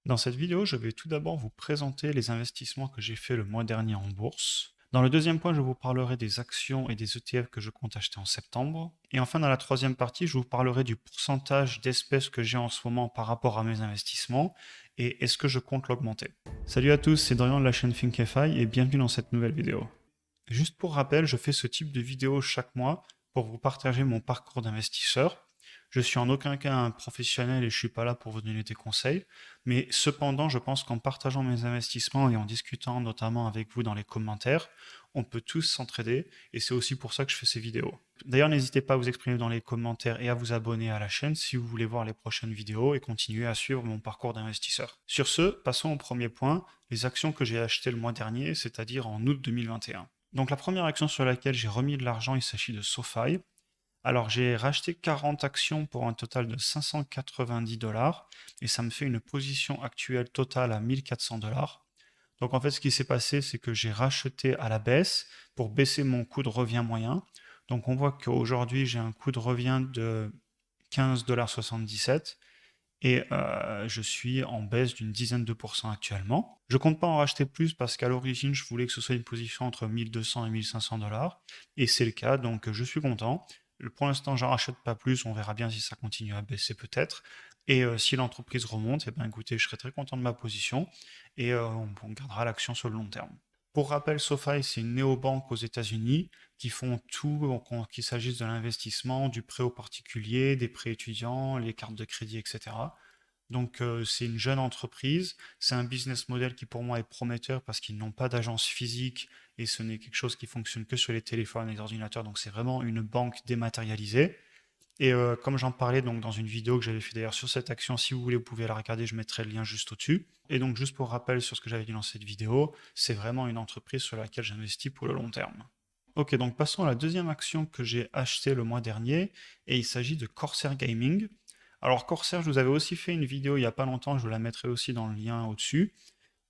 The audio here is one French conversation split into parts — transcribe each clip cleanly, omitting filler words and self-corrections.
Dans cette vidéo, je vais tout d'abord vous présenter les investissements que j'ai fait le mois dernier en bourse. Dans le deuxième point, je vous parlerai des actions et des ETF que je compte acheter en septembre. Et enfin, dans la troisième partie, je vous parlerai du pourcentage d'espèces que j'ai en ce moment par rapport à mes investissements et est-ce que je compte l'augmenter. Salut à tous, c'est Dorian de la chaîne Thintify et bienvenue dans cette nouvelle vidéo. Juste pour rappel, je fais ce type de vidéo chaque mois pour vous partager mon parcours d'investisseur. Je suis en aucun cas un professionnel et je suis pas là pour vous donner des conseils, mais cependant, je pense qu'en partageant mes investissements et en discutant notamment avec vous dans les commentaires, on peut tous s'entraider et c'est aussi pour ça que je fais ces vidéos. D'ailleurs, n'hésitez pas à vous exprimer dans les commentaires et à vous abonner à la chaîne si vous voulez voir les prochaines vidéos et continuer à suivre mon parcours d'investisseur. Sur ce, passons au premier point, les actions que j'ai achetées le mois dernier, c'est-à-dire en août 2021. Donc la première action sur laquelle j'ai remis de l'argent, il s'agit de SoFi. Alors j'ai racheté 40 actions pour un total de 590 dollars et ça me fait une position actuelle totale à 1400 dollars. Donc en fait ce qui s'est passé c'est que j'ai racheté à la baisse pour baisser mon coût de revient moyen. Donc on voit qu'aujourd'hui j'ai un coût de revient de 15,77 et je suis en baisse d'une dizaine de pourcents actuellement. Je compte pas en racheter plus parce qu'à l'origine, je voulais que ce soit une position entre 1200 et 1500 dollars, et c'est le cas, donc je suis content. Pour l'instant, j'en rachète pas plus, on verra bien si ça continue à baisser peut-être. Et si l'entreprise remonte, eh ben, écoutez, je serai très content de ma position et on gardera l'action sur le long terme. Pour rappel, SoFi, c'est une néobanque aux États-Unis qui font tout, qu'il s'agisse de l'investissement, du prêt aux particuliers, des prêts étudiants, les cartes de crédit, etc. Donc c'est une jeune entreprise, c'est un business model qui pour moi est prometteur parce qu'ils n'ont pas d'agence physique et ce n'est quelque chose qui fonctionne que sur les téléphones et les ordinateurs, donc c'est vraiment une banque dématérialisée. Et comme j'en parlais donc dans une vidéo que j'avais fait d'ailleurs sur cette action, si vous voulez, vous pouvez la regarder, je mettrai le lien juste au-dessus. Et donc juste pour rappel sur ce que j'avais dit dans cette vidéo, c'est vraiment une entreprise sur laquelle j'investis pour le long terme. Ok, donc passons à la deuxième action que j'ai achetée le mois dernier, et il s'agit de Corsair Gaming. Alors Corsair, je vous avais aussi fait une vidéo il n'y a pas longtemps, je vous la mettrai aussi dans le lien au-dessus.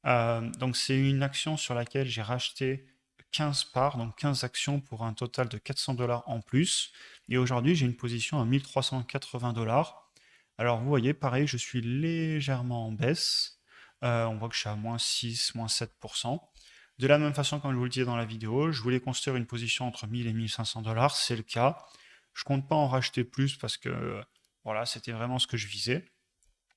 Donc c'est une action sur laquelle j'ai racheté 15 parts, donc 15 actions pour un total de 400 dollars en plus. Et aujourd'hui, j'ai une position à 1380 dollars. Alors vous voyez, pareil, je suis légèrement en baisse. On voit que je suis à moins 6, moins 7%. De la même façon, comme je vous le disais dans la vidéo, je voulais construire une position entre 1000 et 1500 dollars, c'est le cas. Je compte pas en racheter plus parce que voilà, c'était vraiment ce que je visais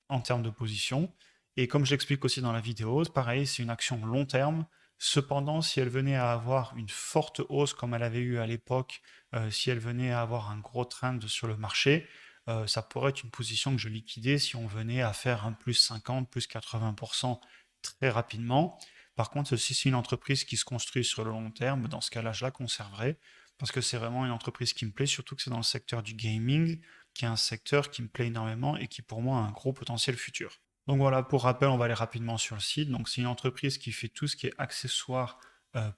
en termes de position. Et comme je l'explique aussi dans la vidéo, pareil, c'est une action long terme. Cependant, si elle venait à avoir une forte hausse comme elle avait eu à l'époque, si elle venait à avoir un gros trend sur le marché, ça pourrait être une position que je liquidais si on venait à faire un plus 50, plus 80% très rapidement. Par contre, si c'est une entreprise qui se construit sur le long terme, dans ce cas-là, je la conserverai parce que c'est vraiment une entreprise qui me plaît, surtout que c'est dans le secteur du gaming qui est un secteur qui me plaît énormément et qui pour moi a un gros potentiel futur. Donc voilà, pour rappel, on va aller rapidement sur le site. Donc c'est une entreprise qui fait tout ce qui est accessoires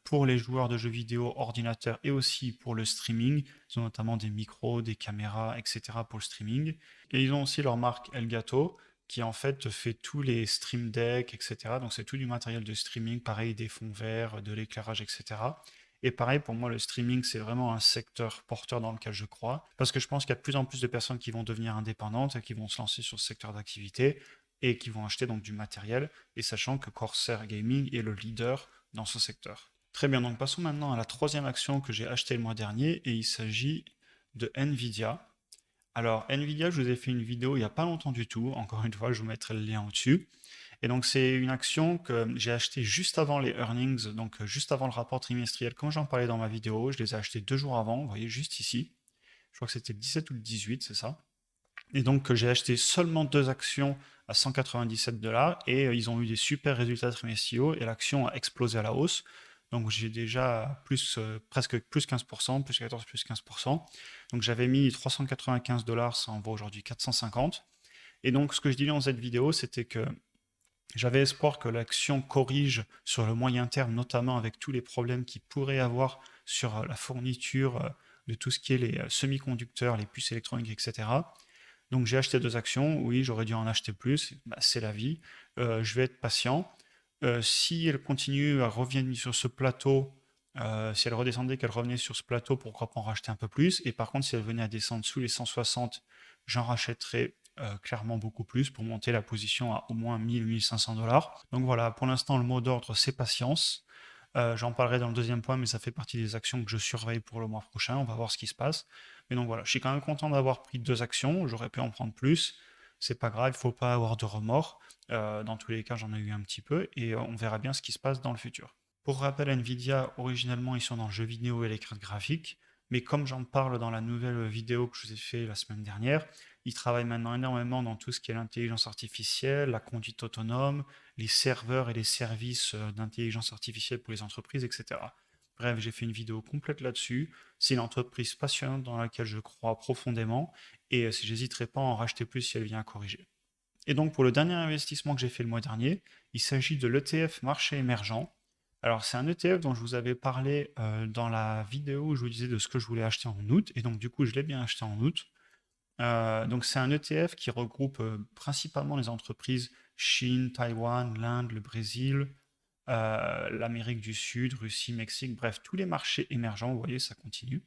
pour les joueurs de jeux vidéo, ordinateurs et aussi pour le streaming. Ils ont notamment des micros, des caméras, etc. pour le streaming. Et ils ont aussi leur marque Elgato qui en fait fait tous les stream decks, etc. Donc c'est tout du matériel de streaming, pareil des fonds verts, de l'éclairage, etc. Et pareil, pour moi, le streaming, c'est vraiment un secteur porteur dans lequel je crois, parce que je pense qu'il y a de plus en plus de personnes qui vont devenir indépendantes et qui vont se lancer sur ce secteur d'activité et qui vont acheter donc du matériel, et sachant que Corsair Gaming est le leader dans ce secteur. Très bien, donc passons maintenant à la troisième action que j'ai achetée le mois dernier, et il s'agit de Nvidia. Alors, Nvidia, je vous ai fait une vidéo il n'y a pas longtemps du tout, encore une fois, je vous mettrai le lien au-dessus. Et donc, c'est une action que j'ai achetée juste avant les earnings, donc juste avant le rapport trimestriel. Comme j'en parlais dans ma vidéo, je les ai achetés 2 jours avant, vous voyez, juste ici. Je crois que c'était le 17 ou le 18, c'est ça. Et donc, j'ai acheté seulement 2 actions à 197 dollars et ils ont eu des super résultats trimestriaux et l'action a explosé à la hausse. Donc, j'ai déjà plus, presque plus 15%, plus 14, plus 15%. Donc, j'avais mis 395 dollars, ça en vaut aujourd'hui 450. Et donc, ce que je disais dans cette vidéo, c'était que j'avais espoir que l'action corrige sur le moyen terme, notamment avec tous les problèmes qu'il pourrait avoir sur la fourniture de tout ce qui est les semi-conducteurs, les puces électroniques, etc. Donc j'ai acheté 2 actions, oui, j'aurais dû en acheter plus, bah, c'est la vie. Je vais être patient. Si elle continue à revenir sur ce plateau, si elle redescendait, qu'elle revenait sur ce plateau, pourquoi pas en racheter un peu plus. Et par contre, si elle venait à descendre sous les 160, j'en rachèterai clairement beaucoup plus pour monter la position à au moins 1000-1500 $. Donc voilà, pour l'instant, le mot d'ordre, c'est patience. J'en parlerai dans le deuxième point, mais ça fait partie des actions que je surveille pour le mois prochain. On va voir ce qui se passe. Mais donc voilà, je suis quand même content d'avoir pris 2 actions. J'aurais pu en prendre plus. C'est pas grave, il faut pas avoir de remords. Dans tous les cas, j'en ai eu un petit peu et on verra bien ce qui se passe dans le futur. Pour rappel, Nvidia, originellement, ils sont dans le jeu vidéo et les cartes graphiques. Mais comme j'en parle dans la nouvelle vidéo que je vous ai fait la semaine dernière, ils travaillent maintenant énormément dans tout ce qui est l'intelligence artificielle, la conduite autonome, les serveurs et les services d'intelligence artificielle pour les entreprises, etc. Bref, j'ai fait une vidéo complète là-dessus. C'est une entreprise passionnante dans laquelle je crois profondément et j'hésiterai pas à en racheter plus si elle vient à corriger. Et donc pour le dernier investissement que j'ai fait le mois dernier, il s'agit de l'ETF marché émergent. Alors c'est un ETF dont je vous avais parlé dans la vidéo où je vous disais de ce que je voulais acheter en août, et donc du coup je l'ai bien acheté en août. Donc c'est un ETF qui regroupe principalement les entreprises Chine, Taïwan, l'Inde, le Brésil, l'Amérique du Sud, Russie, Mexique, bref, tous les marchés émergents, vous voyez, ça continue.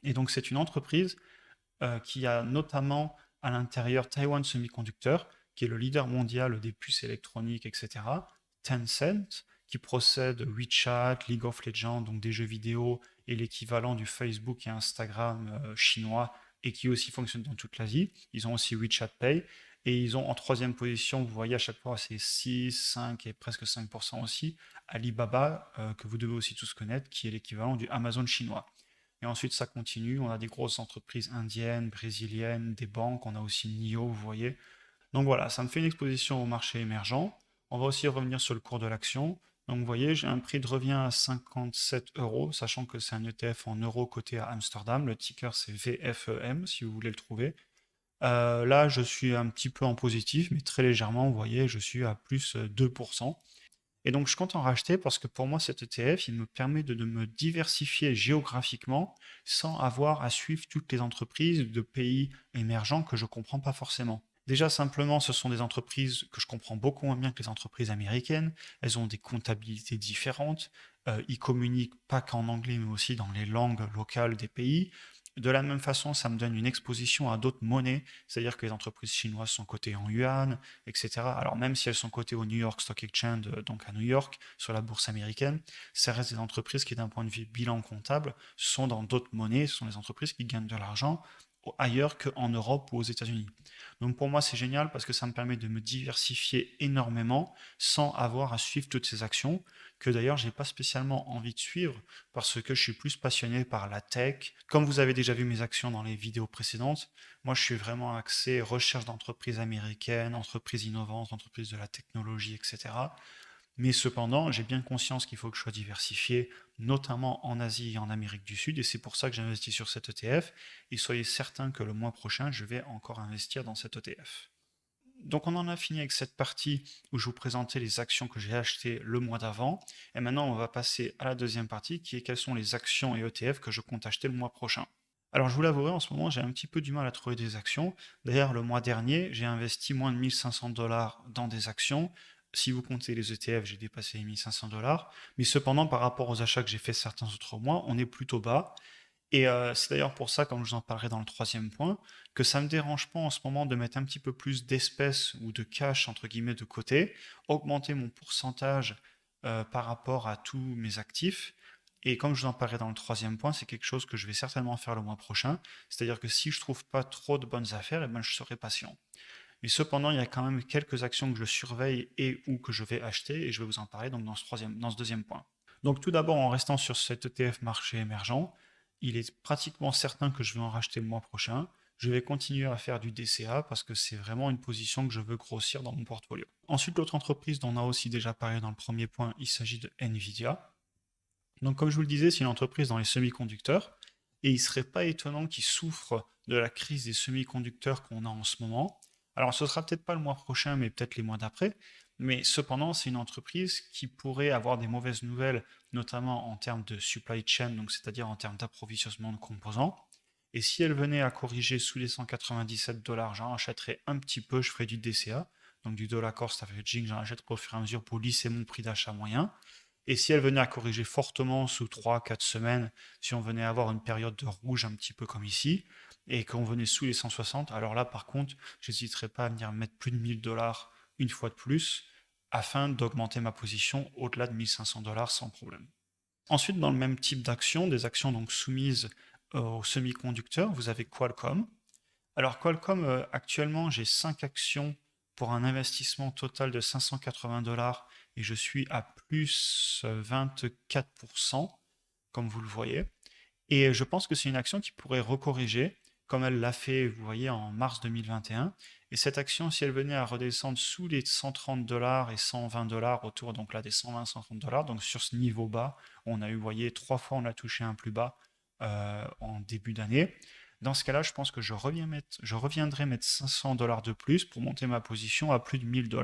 Et donc c'est une entreprise qui a notamment à l'intérieur Taiwan Semiconductor, qui est le leader mondial des puces électroniques, etc. Tencent, qui procède WeChat, League of Legends, donc des jeux vidéo et l'équivalent du Facebook et Instagram chinois, et qui aussi fonctionne dans toute l'Asie. Ils ont aussi WeChat Pay. Et ils ont en troisième position, vous voyez à chaque fois, c'est 6, 5 et presque 5% aussi, Alibaba, que vous devez aussi tous connaître, qui est l'équivalent du Amazon chinois. Et ensuite, ça continue. On a des grosses entreprises indiennes, brésiliennes, des banques. On a aussi NIO, vous voyez. Donc voilà, ça me fait une exposition au marché émergent. On va aussi revenir sur le cours de l'action. Donc vous voyez, j'ai un prix de revient à 57 euros, sachant que c'est un ETF en euros coté à Amsterdam. Le ticker, c'est VFEM, si vous voulez le trouver. Là, je suis un petit peu en positif, mais très légèrement, vous voyez, je suis à plus 2%. Et donc, je compte en racheter parce que pour moi, cet ETF, il me permet de me diversifier géographiquement sans avoir à suivre toutes les entreprises de pays émergents que je ne comprends pas forcément. Déjà, simplement, ce sont des entreprises que je comprends beaucoup moins bien que les entreprises américaines. Elles ont des comptabilités différentes. Ils communiquent pas qu'en anglais, mais aussi dans les langues locales des pays. De la même façon, ça me donne une exposition à d'autres monnaies, c'est-à-dire que les entreprises chinoises sont cotées en yuan, etc. Alors même si elles sont cotées au New York Stock Exchange, donc à New York, sur la bourse américaine, ça reste des entreprises qui, d'un point de vue bilan comptable, sont dans d'autres monnaies, ce sont des entreprises qui gagnent de l'argent ailleurs qu'en Europe ou aux États-Unis. Donc pour moi, c'est génial parce que ça me permet de me diversifier énormément sans avoir à suivre toutes ces actions que d'ailleurs j'ai pas spécialement envie de suivre parce que je suis plus passionné par la tech. Comme vous avez déjà vu mes actions dans les vidéos précédentes, moi je suis vraiment axé recherche d'entreprises américaines, entreprises innovantes, entreprises de la technologie, etc. Mais cependant, j'ai bien conscience qu'il faut que je sois diversifié, notamment en Asie et en Amérique du Sud, et c'est pour ça que j'investis sur cet ETF. Et soyez certains que le mois prochain, je vais encore investir dans cet ETF. Donc on en a fini avec cette partie où je vous présentais les actions que j'ai achetées le mois d'avant. Et maintenant, on va passer à la deuxième partie qui est quelles sont les actions et ETF que je compte acheter le mois prochain. Alors je vous l'avouerai, en ce moment, j'ai un petit peu du mal à trouver des actions. D'ailleurs, le mois dernier, j'ai investi moins de 1500 dollars dans des actions. Si vous comptez les ETF, j'ai dépassé les 1500 dollars. Mais cependant, par rapport aux achats que j'ai fait certains autres mois, on est plutôt bas. Et c'est d'ailleurs pour ça, comme je vous en parlerai dans le troisième point, que ça ne me dérange pas en ce moment de mettre un petit peu plus d'espèces ou de cash, entre guillemets, de côté, augmenter mon pourcentage par rapport à tous mes actifs. Et comme je vous en parlerai dans le troisième point, c'est quelque chose que je vais certainement faire le mois prochain. C'est-à-dire que si je trouve pas trop de bonnes affaires, eh ben, je serai patient. Mais cependant, il y a quand même quelques actions que je surveille et ou que je vais acheter, et je vais vous en parler donc dans ce deuxième point. Donc tout d'abord, en restant sur cet ETF marché émergent, il est pratiquement certain que je vais en racheter le mois prochain. Je vais continuer à faire du DCA parce que c'est vraiment une position que je veux grossir dans mon portfolio. Ensuite, l'autre entreprise dont on a aussi déjà parlé dans le premier point, il s'agit de Nvidia. Donc comme je vous le disais, c'est une entreprise dans les semi-conducteurs et il ne serait pas étonnant qu'ils souffrent de la crise des semi-conducteurs qu'on a en ce moment. Alors ce sera peut-être pas le mois prochain, mais peut-être les mois d'après. Mais cependant, c'est une entreprise qui pourrait avoir des mauvaises nouvelles, notamment en termes de supply chain, donc c'est-à-dire en termes d'approvisionnement de composants. Et si elle venait à corriger sous les 197 dollars, j'en achèterais un petit peu, je ferais du DCA, donc du dollar cost averaging, j'en achèterais au fur et à mesure pour lisser mon prix d'achat moyen. Et si elle venait à corriger fortement sous 3-4 semaines, si on venait à avoir une période de rouge un petit peu comme ici, et qu'on venait sous les 160, alors là, par contre, j'hésiterai pas à venir mettre plus de 1000 $ une fois de plus, afin d'augmenter ma position au-delà de 1500 $ sans problème. Ensuite, dans le même type d'action, des actions donc soumises aux semi-conducteurs, vous avez Qualcomm. Alors Qualcomm, actuellement, j'ai 5 actions pour un investissement total de 580 $ et je suis à plus 24%, comme vous le voyez. Et je pense que c'est une action qui pourrait recorriger, comme elle l'a fait, vous voyez, en mars 2021. Et cette action, si elle venait à redescendre sous les 130 $ et 120 $, autour donc là des 120-130 $, donc sur ce niveau bas, on a eu, vous voyez, 3 fois on a touché un plus bas en début d'année. Dans ce cas-là, je pense que je reviendrai mettre 500 $ de plus pour monter ma position à plus de 1000 $,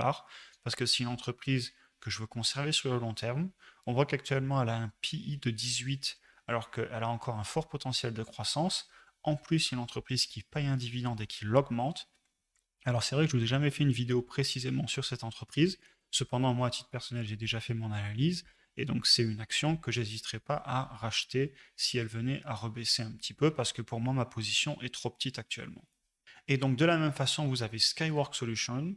parce que c'est une entreprise que je veux conserver sur le long terme. On voit qu'actuellement, elle a un PI de 18, alors qu'elle a encore un fort potentiel de croissance. En plus, c'est une entreprise qui paye un dividende et qui l'augmente. Alors c'est vrai que je ne vous ai jamais fait une vidéo précisément sur cette entreprise. Cependant, moi, à titre personnel, j'ai déjà fait mon analyse. Et donc, c'est une action que j'hésiterai pas à racheter si elle venait à rebaisser un petit peu, parce que pour moi, ma position est trop petite actuellement. Et donc, de la même façon, vous avez Skywork Solutions.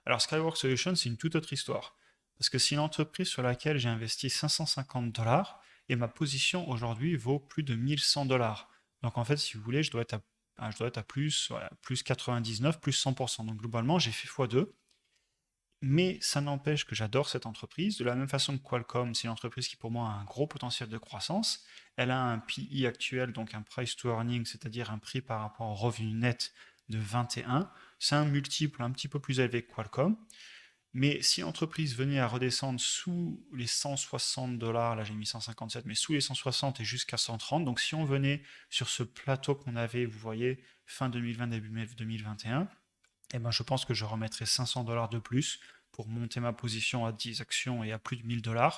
Alors, Skywork Solutions, c'est une toute autre histoire. Parce que c'est une entreprise sur laquelle j'ai investi 550 $ et ma position aujourd'hui vaut plus de 1100 $. Donc, en fait, si vous voulez, je dois être à plus, voilà, plus 99, plus 100%. Donc, globalement, j'ai fait x2. Mais ça n'empêche que j'adore cette entreprise. De la même façon que Qualcomm, c'est une entreprise qui pour moi a un gros potentiel de croissance. Elle a un PI actuel, donc un price to earning, c'est-à-dire un prix par rapport au revenu net de 21. C'est un multiple un petit peu plus élevé que Qualcomm. Mais si l'entreprise venait à redescendre sous les 160 $, là j'ai mis 157, mais sous les 160 et jusqu'à 130, donc si on venait sur ce plateau qu'on avait, vous voyez, fin 2020, début 2021, eh ben, je pense que je remettrai 500 $ de plus pour monter ma position à 10 actions et à plus de 1000 $.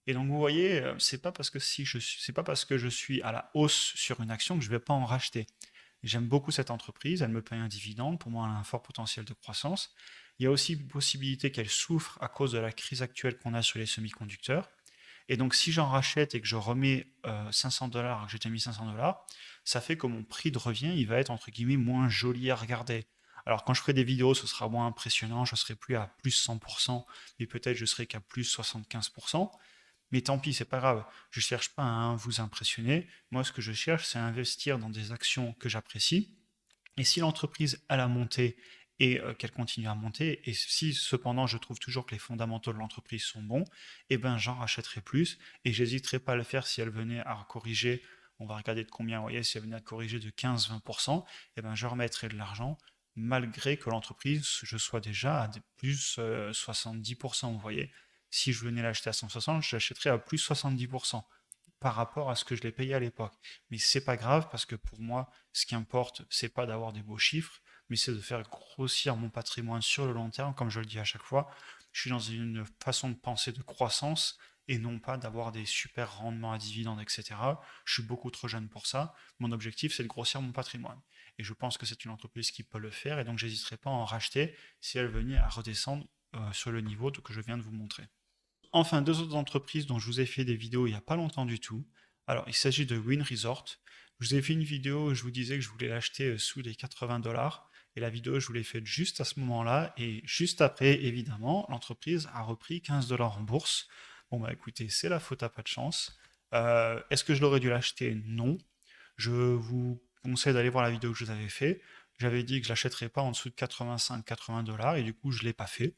Et donc vous voyez, c'est pas parce que je suis à la hausse sur une action que je ne vais pas en racheter. J'aime beaucoup cette entreprise, elle me paye un dividende, pour moi elle a un fort potentiel de croissance. Il y a aussi une possibilité qu'elle souffre à cause de la crise actuelle qu'on a sur les semi-conducteurs. Et donc si j'en rachète et que je remets 500 $, que j'étais mis 500 $, ça fait que mon prix de revient, il va être entre guillemets moins joli à regarder. Alors quand je ferai des vidéos, ce sera moins impressionnant, je serai plus à plus 100%, mais peut-être je serai qu'à plus 75%. Mais tant pis, c'est pas grave. Je cherche pas à vous impressionner. Moi, ce que je cherche, c'est à investir dans des actions que j'apprécie. Et si l'entreprise a la montée et qu'elle continue à monter, et si cependant je trouve toujours que les fondamentaux de l'entreprise sont bons, eh ben j'en rachèterai plus et j'hésiterai pas à le faire si elle venait à corriger. On va regarder de combien, vous voyez, si elle venait à corriger de 15-20%, eh ben je remettrai de l'argent malgré que l'entreprise, je sois déjà à des plus 70%, vous voyez. Si je venais l'acheter à 160, je l'achèterais à plus 70% par rapport à ce que je l'ai payé à l'époque. Mais c'est pas grave parce que pour moi, ce qui importe, c'est pas d'avoir des beaux chiffres, mais c'est de faire grossir mon patrimoine sur le long terme, comme je le dis à chaque fois. Je suis dans une façon de penser de croissance et non pas d'avoir des super rendements à dividendes, etc. Je suis beaucoup trop jeune pour ça. Mon objectif, c'est de grossir mon patrimoine. Et je pense que c'est une entreprise qui peut le faire, et donc j'hésiterai pas à en racheter si elle venait à redescendre sur le niveau que je viens de vous montrer. Enfin, deux autres entreprises dont je vous ai fait des vidéos il n'y a pas longtemps du tout. Alors, il s'agit de Wynn Resort. Je vous ai fait une vidéo où je vous disais que je voulais l'acheter sous les 80 $. Et la vidéo, je vous l'ai faite juste à ce moment-là. Et juste après, évidemment, l'entreprise a repris 15 $ en bourse. Bon, bah écoutez, c'est la faute à pas de chance. Est-ce que je l'aurais dû l'acheter? Non. Je vous conseille d'aller voir la vidéo que je vous avais fait. J'avais dit que je l'achèterais pas en dessous de 85-80 $ et du coup, je ne l'ai pas fait.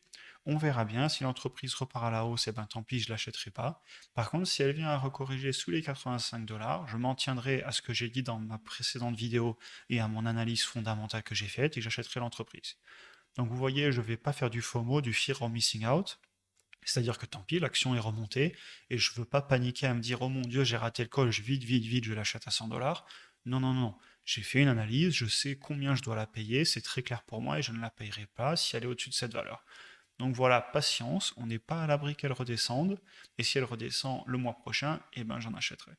On verra bien. Si l'entreprise repart à la hausse, eh ben, tant pis, je ne l'achèterai pas. Par contre, si elle vient à recorriger sous les 85 $, je m'en tiendrai à ce que j'ai dit dans ma précédente vidéo et à mon analyse fondamentale que j'ai faite et j'achèterai l'entreprise. Donc vous voyez, je ne vais pas faire du FOMO, du Fear of Missing Out. C'est-à-dire que tant pis, l'action est remontée et je ne veux pas paniquer à me dire oh mon Dieu, j'ai raté le call, vite, vite, vite, je l'achète à 100 $. Non, non, non. J'ai fait une analyse, je sais combien je dois la payer, c'est très clair pour moi et je ne la payerai pas si elle est au-dessus de cette valeur. Donc voilà, patience, on n'est pas à l'abri qu'elle redescende, et si elle redescend le mois prochain, eh ben j'en achèterai.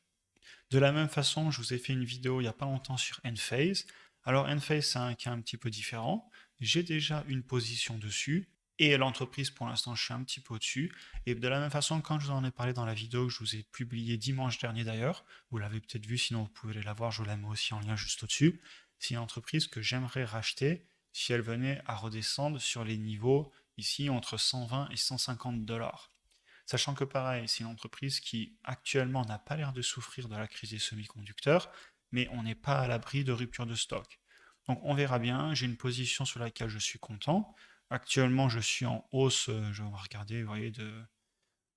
De la même façon, je vous ai fait une vidéo il n'y a pas longtemps sur Enphase. Alors Enphase, c'est un cas un petit peu différent. J'ai déjà une position dessus, et l'entreprise, pour l'instant, je suis un petit peu au-dessus. Et de la même façon, quand je vous en ai parlé dans la vidéo que je vous ai publiée dimanche dernier d'ailleurs, vous l'avez peut-être vu, sinon vous pouvez aller la voir, je vous la mets aussi en lien juste au-dessus. c'est une entreprise que j'aimerais racheter si elle venait à redescendre sur les niveaux ici entre 120 et 150 dollars. Sachant que pareil, c'est une entreprise qui actuellement n'a pas l'air de souffrir de la crise des semi-conducteurs, mais on n'est pas à l'abri de rupture de stock. Donc on verra bien, j'ai une position sur laquelle je suis content. Actuellement, je suis en hausse, je vais regarder, vous voyez,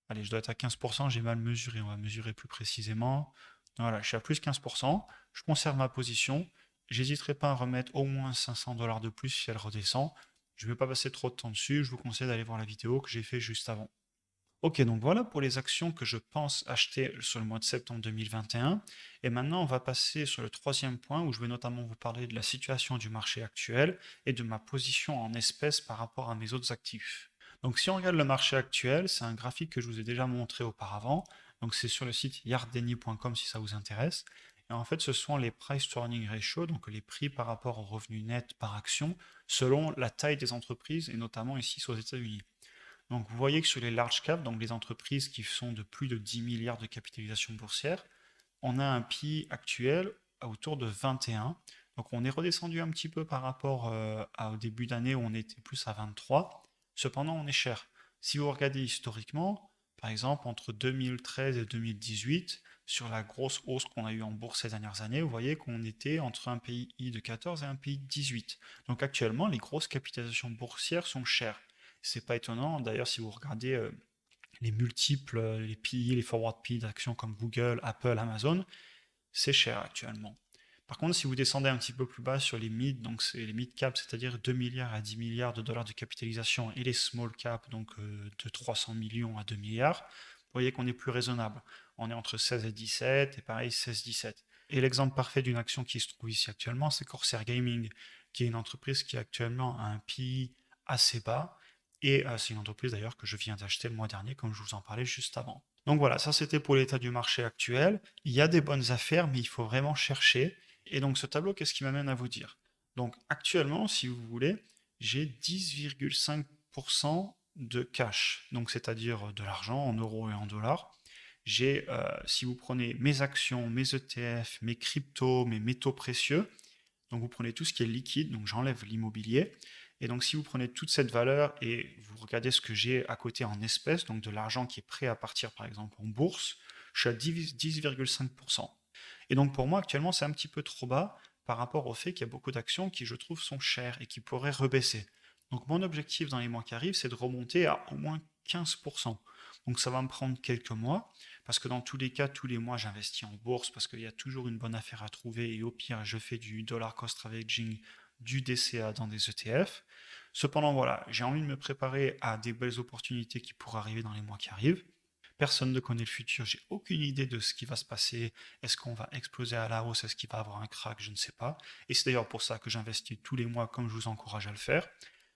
allez, je dois être à 15%, j'ai mal mesuré, on va mesurer plus précisément. Voilà, je suis à plus 15%, je conserve ma position, j'hésiterai pas à remettre au moins 500 dollars de plus si elle redescend. Je ne vais pas passer trop de temps dessus, je vous conseille d'aller voir la vidéo que j'ai fait juste avant. Ok, donc voilà pour les actions que je pense acheter sur le mois de septembre 2021. Et maintenant, on va passer sur le troisième point où je vais notamment vous parler de la situation du marché actuel et de ma position en espèces par rapport à mes autres actifs. Donc si on regarde le marché actuel, c'est un graphique que je vous ai déjà montré auparavant. Donc c'est sur le site yardeni.com si ça vous intéresse. Et en fait, ce sont les price to earning ratio, donc les prix par rapport au revenu net par action, selon la taille des entreprises et notamment ici aux États-Unis. Donc vous voyez que sur les large caps, donc les entreprises qui sont de plus de 10 milliards de capitalisation boursière, on a un PI actuel à autour de 21. Donc on est redescendu un petit peu par rapport au début d'année où on était plus à 23. Cependant, on est cher. Si vous regardez historiquement, par exemple entre 2013 et 2018, sur la grosse hausse qu'on a eue en bourse ces dernières années, vous voyez qu'on était entre un PI de 14 et un PI de 18. Donc actuellement, les grosses capitalisations boursières sont chères. C'est pas étonnant. D'ailleurs, si vous regardez les multiples, les PI, les forward PI d'actions comme Google, Apple, Amazon, c'est cher actuellement. Par contre, si vous descendez un petit peu plus bas sur les mid, donc c'est les mid cap, c'est-à-dire 2 milliards à 10 milliards de dollars de capitalisation, et les small cap, donc de 300 millions à 2 milliards, vous voyez qu'on est plus raisonnable. On est entre 16 et 17, et pareil 16-17. Et l'exemple parfait d'une action qui se trouve ici actuellement, c'est Corsair Gaming, qui est une entreprise qui actuellement a un PI assez bas, et c'est une entreprise d'ailleurs que je viens d'acheter le mois dernier, comme je vous en parlais juste avant. Donc voilà, ça c'était pour l'état du marché actuel. Il y a des bonnes affaires, mais il faut vraiment chercher. Et donc ce tableau, qu'est-ce qui m'amène à vous dire? Donc actuellement, si vous voulez, j'ai 10,5% de cash, donc c'est-à-dire de l'argent en euros et en dollars. J'ai, si vous prenez mes actions, mes ETF, mes cryptos, mes métaux précieux, donc vous prenez tout ce qui est liquide, donc j'enlève l'immobilier. Et donc si vous prenez toute cette valeur et vous regardez ce que j'ai à côté en espèces, donc de l'argent qui est prêt à partir par exemple en bourse, je suis à 10,5%. Et donc pour moi actuellement c'est un petit peu trop bas par rapport au fait qu'il y a beaucoup d'actions qui je trouve sont chères et qui pourraient rebaisser. Donc mon objectif dans les mois qui arrivent c'est de remonter à au moins 15%. Donc ça va me prendre quelques mois, parce que dans tous les cas, tous les mois, j'investis en bourse, parce qu'il y a toujours une bonne affaire à trouver, et au pire, je fais du dollar cost averaging, du DCA dans des ETF. Cependant, voilà, j'ai envie de me préparer à des belles opportunités qui pourraient arriver dans les mois qui arrivent. Personne ne connaît le futur, j'ai aucune idée de ce qui va se passer. Est-ce qu'on va exploser à la hausse? Est-ce qu'il va y avoir un crack? Je ne sais pas. Et c'est d'ailleurs pour ça que j'investis tous les mois, comme je vous encourage à le faire.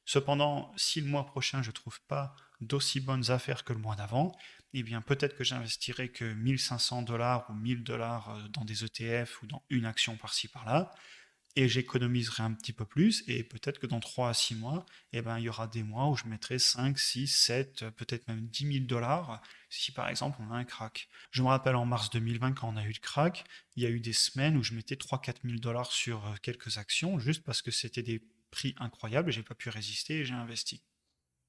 Cependant, si le mois prochain je ne trouve pas d'aussi bonnes affaires que le mois d'avant, eh bien peut-être que j'investirai que 1500 dollars ou 1000 dollars dans des ETF ou dans une action par-ci par-là, et j'économiserai un petit peu plus, et peut-être que dans 3 à 6 mois, eh ben, il y aura des mois où je mettrai 5, 6, 7, peut-être même 10 000 dollars si par exemple on a un crack. Je me rappelle en mars 2020 quand on a eu le crack, il y a eu des semaines où je mettais 3-4 000 dollars sur quelques actions juste parce que c'était des prix incroyables et j'ai pas pu résister et j'ai investi.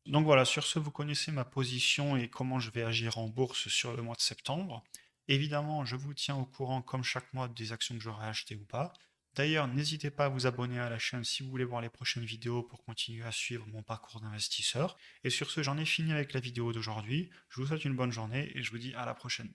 Donc voilà, sur ce, vous connaissez ma position et comment je vais agir en bourse sur le mois de septembre. Évidemment, je vous tiens au courant comme chaque mois des actions que j'aurai achetées ou pas. D'ailleurs, n'hésitez pas à vous abonner à la chaîne si vous voulez voir les prochaines vidéos pour continuer à suivre mon parcours d'investisseur. Et sur ce, j'en ai fini avec la vidéo d'aujourd'hui. Je vous souhaite une bonne journée et je vous dis à la prochaine.